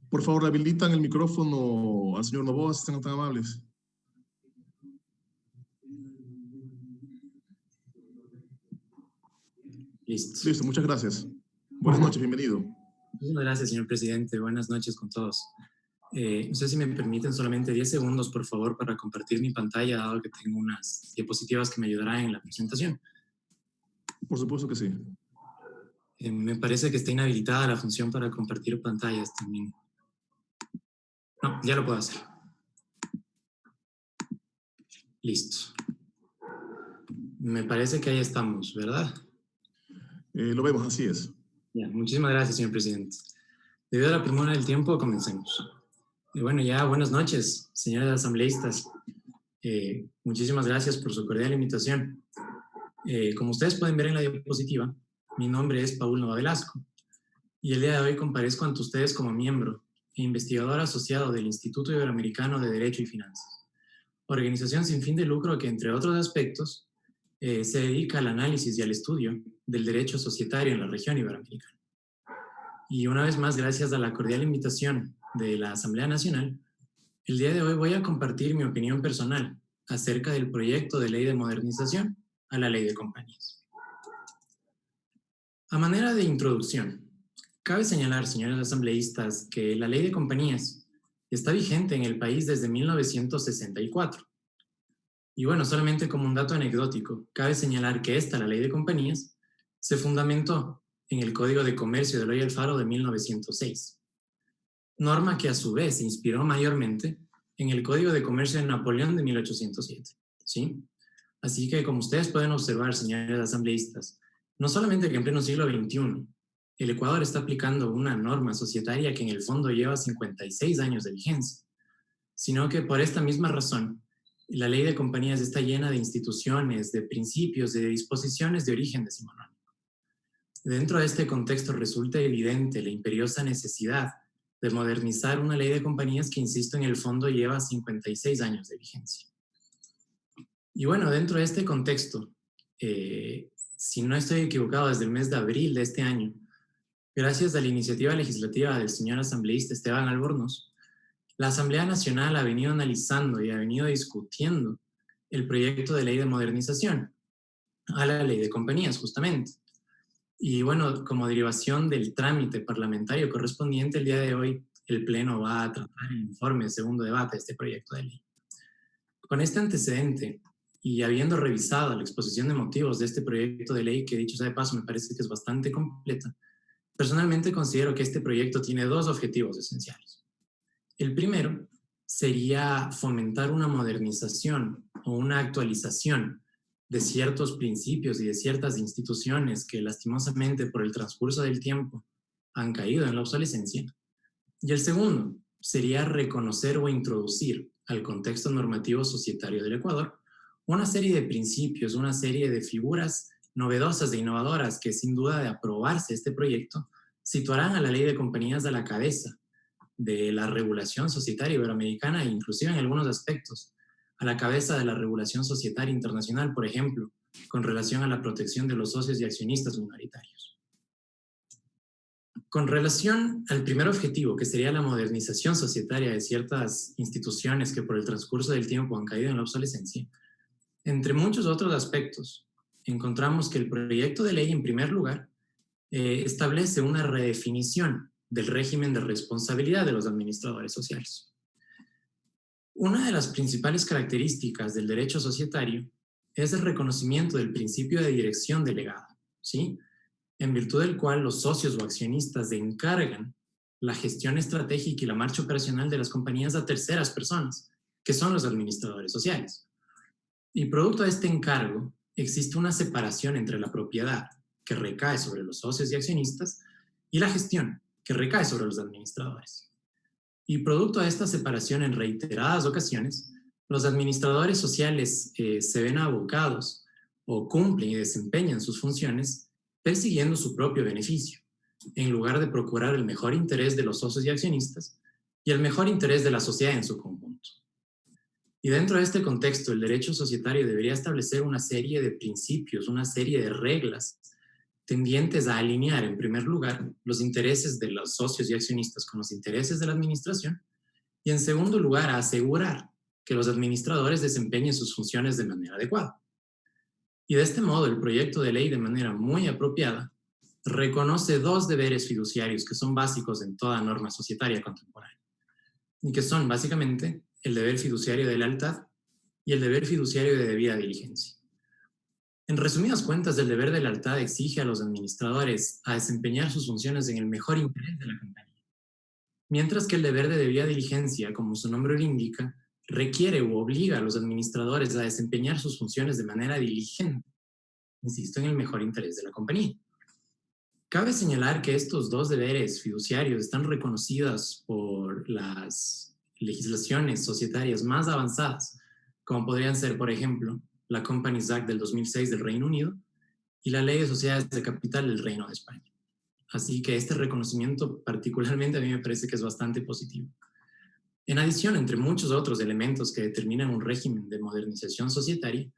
Por favor, habilitan el micrófono al señor Novoa, si están tan amables. Listo. Listo, muchas gracias. Buenas noches, bienvenido. Muchas gracias, señor presidente. Buenas noches con todos. No sé si me permiten solamente 10 segundos, por favor, para compartir mi pantalla, dado que tengo unas diapositivas que me ayudarán en la presentación. Por supuesto que sí. Me parece que está inhabilitada la función para compartir pantallas también. No, ya lo puedo hacer. Listo. Me parece que ahí estamos, ¿verdad? Lo vemos, así es. Ya, muchísimas gracias, señor presidente. Debido a la premura del tiempo, comencemos. Bueno, ya buenas noches, señores asambleístas. Muchísimas gracias por su cordial invitación. Como ustedes pueden ver en la diapositiva, mi nombre es Paul Nova Velasco y el día de hoy comparezco ante ustedes como miembro e investigador asociado del Instituto Iberoamericano de Derecho y Finanzas, organización sin fin de lucro que, entre otros aspectos, se dedica al análisis y al estudio del derecho societario en la región iberoamericana. Y una vez más, gracias a la cordial invitación de la Asamblea Nacional, el día de hoy voy a compartir mi opinión personal acerca del proyecto de ley de modernización a la ley de compañías. A manera de introducción, cabe señalar, señores asambleístas, que la ley de compañías está vigente en el país desde 1964. Y bueno, solamente como un dato anecdótico, cabe señalar que la ley de compañías, se fundamentó en el Código de Comercio de Eloy Alfaro de 1906, norma que a su vez se inspiró mayormente en el Código de Comercio de Napoleón de 1807, ¿sí? Así que, como ustedes pueden observar, señores asambleístas, no solamente que en pleno siglo XXI, el Ecuador está aplicando una norma societaria que en el fondo lleva 56 años de vigencia, sino que por esta misma razón, la ley de compañías está llena de instituciones, de principios, de disposiciones de origen decimonónico. Dentro de este contexto resulta evidente la imperiosa necesidad de modernizar una ley de compañías que, insisto, en el fondo lleva 56 años de vigencia. Y bueno, dentro de este contexto, si no estoy equivocado, desde el mes de abril de este año, gracias a la iniciativa legislativa del señor asambleísta Esteban Albornoz, la Asamblea Nacional ha venido analizando y ha venido discutiendo el proyecto de ley de modernización a la ley de compañías, justamente. Y bueno, como derivación del trámite parlamentario correspondiente, el día de hoy el Pleno va a tratar el informe de segundo debate de este proyecto de ley. Con este antecedente, y habiendo revisado la exposición de motivos de este proyecto de ley, que dicho sea de paso me parece que es bastante completa, personalmente considero que este proyecto tiene dos objetivos esenciales. El primero sería fomentar una modernización o una actualización de ciertos principios y de ciertas instituciones que lastimosamente por el transcurso del tiempo han caído en la obsolescencia. Y el segundo sería reconocer o introducir al contexto normativo societario del Ecuador una serie de principios, una serie de figuras novedosas e innovadoras que, sin duda de aprobarse este proyecto, situarán a la ley de compañías a la cabeza de la regulación societaria iberoamericana e inclusive en algunos aspectos a la cabeza de la regulación societaria internacional, por ejemplo, con relación a la protección de los socios y accionistas minoritarios. Con relación al primer objetivo, que sería la modernización societaria de ciertas instituciones que por el transcurso del tiempo han caído en la obsolescencia, entre muchos otros aspectos, encontramos que el proyecto de ley, en primer lugar, establece una redefinición del régimen de responsabilidad de los administradores sociales. Una de las principales características del derecho societario es el reconocimiento del principio de dirección delegada, ¿sí?, en virtud del cual los socios o accionistas encargan la gestión estratégica y la marcha operacional de las compañías a terceras personas, que son los administradores sociales. Y producto de este encargo, existe una separación entre la propiedad, que recae sobre los socios y accionistas, y la gestión, que recae sobre los administradores. Y producto de esta separación, en reiteradas ocasiones, los administradores sociales se ven abocados o cumplen y desempeñan sus funciones persiguiendo su propio beneficio, en lugar de procurar el mejor interés de los socios y accionistas y el mejor interés de la sociedad en su conjunto. Y dentro de este contexto, el derecho societario debería establecer una serie de principios, una serie de reglas tendientes a alinear, en primer lugar, los intereses de los socios y accionistas con los intereses de la administración, y en segundo lugar, a asegurar que los administradores desempeñen sus funciones de manera adecuada. Y de este modo, el proyecto de ley, de manera muy apropiada, reconoce dos deberes fiduciarios que son básicos en toda norma societaria contemporánea, y que son básicamente el deber fiduciario de lealtad y el deber fiduciario de debida diligencia. En resumidas cuentas, el deber de lealtad exige a los administradores a desempeñar sus funciones en el mejor interés de la compañía, mientras que el deber de debida diligencia, como su nombre lo indica, requiere u obliga a los administradores a desempeñar sus funciones de manera diligente, insisto, en el mejor interés de la compañía. Cabe señalar que estos dos deberes fiduciarios están reconocidos por las legislaciones societarias más avanzadas, como podrían ser, por ejemplo, la Companies Act del 2006 del Reino Unido y la Ley de Sociedades de Capital del Reino de España. Así que este reconocimiento particularmente a mí me parece que es bastante positivo. En adición, entre muchos otros elementos que determinan un régimen de modernización societaria,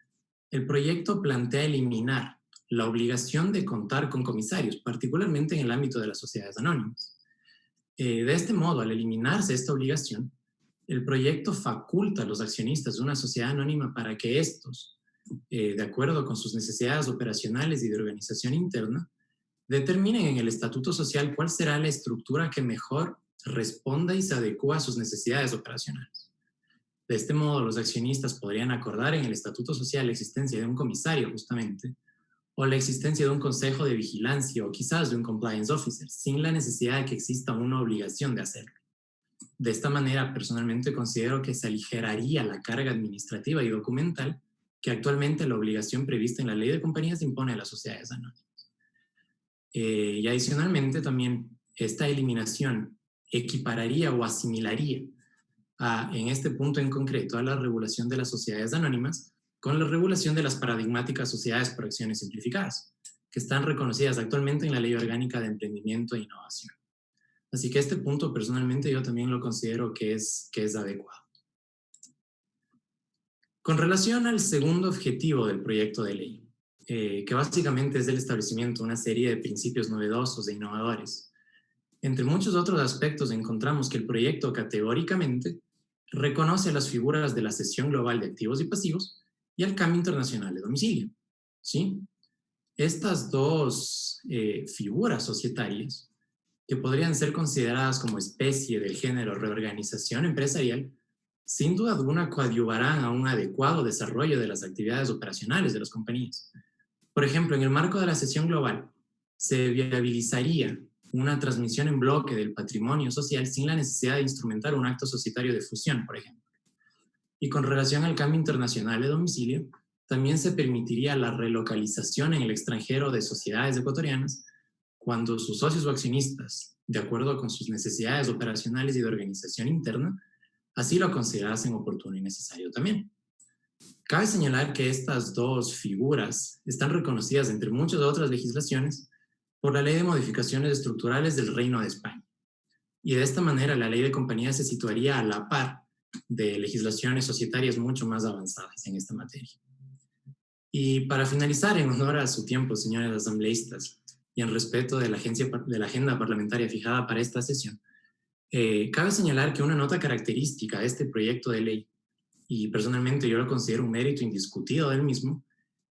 el proyecto plantea eliminar la obligación de contar con comisarios, particularmente en el ámbito de las sociedades anónimas. De este modo, al eliminarse esta obligación, el proyecto faculta a los accionistas de una sociedad anónima para que estos, de acuerdo con sus necesidades operacionales y de organización interna, determinen en el estatuto social cuál será la estructura que mejor responda y se adecua a sus necesidades operacionales. De este modo, los accionistas podrían acordar en el estatuto social la existencia de un comisario, justamente, o la existencia de un consejo de vigilancia o quizás de un compliance officer, sin la necesidad de que exista una obligación de hacerlo. De esta manera, personalmente considero que se aligeraría la carga administrativa y documental que actualmente la obligación prevista en la ley de compañías impone a las sociedades anónimas. Y adicionalmente también esta eliminación equipararía o asimilaría en este punto en concreto a la regulación de las sociedades anónimas con la regulación de las paradigmáticas sociedades por acciones simplificadas, que están reconocidas actualmente en la Ley Orgánica de Emprendimiento e Innovación. Así que este punto personalmente yo también lo considero que es adecuado. Con relación al segundo objetivo del proyecto de ley, que básicamente es el establecimiento de una serie de principios novedosos e innovadores, entre muchos otros aspectos encontramos que el proyecto categóricamente reconoce las figuras de la cesión global de activos y pasivos y el cambio internacional de domicilio. ¿Sí? Estas dos figuras societarias, que podrían ser consideradas como especie del género reorganización empresarial, sin duda alguna coadyuvarán a un adecuado desarrollo de las actividades operacionales de las compañías. Por ejemplo, en el marco de la cesión global, se viabilizaría una transmisión en bloque del patrimonio social sin la necesidad de instrumentar un acto societario de fusión, por ejemplo. Y con relación al cambio internacional de domicilio, también se permitiría la relocalización en el extranjero de sociedades ecuatorianas cuando sus socios o accionistas, de acuerdo con sus necesidades operacionales y de organización interna, así lo considerasen oportuno y necesario también. Cabe señalar que estas dos figuras están reconocidas entre muchas otras legislaciones por la Ley de Modificaciones Estructurales del Reino de España. Y de esta manera la Ley de Compañías se situaría a la par de legislaciones societarias mucho más avanzadas en esta materia. Y para finalizar, en honor a su tiempo, señores asambleístas, y en respeto de la agenda parlamentaria fijada para esta sesión, cabe señalar que una nota característica de este proyecto de ley, y personalmente yo lo considero un mérito indiscutido del mismo,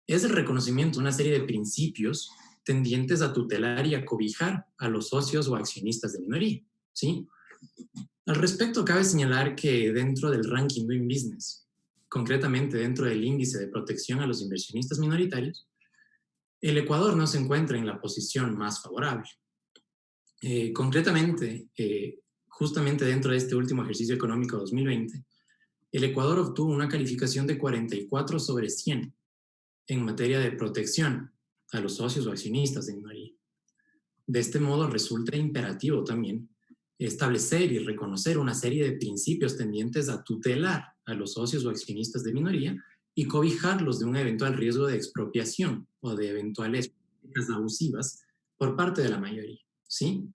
es el reconocimiento de una serie de principios tendientes a tutelar y a cobijar a los socios o accionistas de minoría, ¿sí? Al respecto, cabe señalar que dentro del ranking Doing Business, concretamente dentro del índice de protección a los inversionistas minoritarios, el Ecuador no se encuentra en la posición más favorable. Concretamente, justamente dentro de este último ejercicio económico 2020, el Ecuador obtuvo una calificación de 44 sobre 100 en materia de protección a los socios o accionistas de minoría. De este modo, resulta imperativo también establecer y reconocer una serie de principios tendientes a tutelar a los socios o accionistas de minoría y cobijarlos de un eventual riesgo de expropiación o de eventuales prácticas abusivas por parte de la mayoría, ¿sí?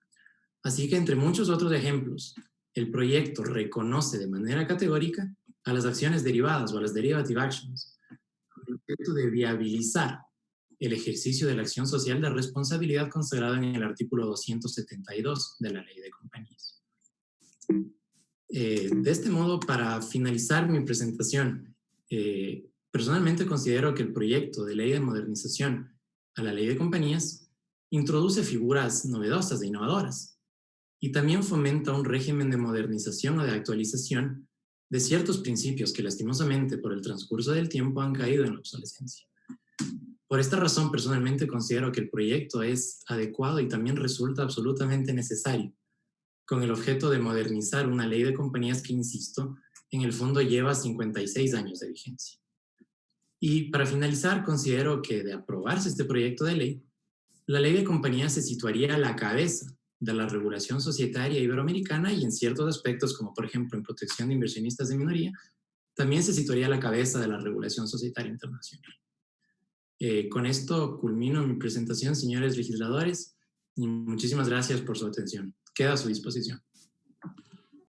Así que, entre muchos otros ejemplos, el proyecto reconoce de manera categórica a las acciones derivadas o a las derivative actions, con el objeto de viabilizar el ejercicio de la acción social de responsabilidad consagrado en el artículo 272 de la Ley de Compañías. De este modo, para finalizar mi presentación, personalmente considero que el proyecto de ley de modernización a la Ley de Compañías introduce figuras novedosas e innovadoras y también fomenta un régimen de modernización o de actualización de ciertos principios que lastimosamente por el transcurso del tiempo han caído en la obsolescencia. Por esta razón, personalmente considero que el proyecto es adecuado y también resulta absolutamente necesario, con el objeto de modernizar una ley de compañías que, insisto, en el fondo lleva 56 años de vigencia. Y para finalizar, considero que de aprobarse este proyecto de ley, la ley de compañías se situaría a la cabeza de la regulación societaria iberoamericana y en ciertos aspectos, como por ejemplo en protección de inversionistas de minoría, también se situaría a la cabeza de la regulación societaria internacional. Con esto culmino mi presentación, señores legisladores, y muchísimas gracias por su atención. Queda a su disposición.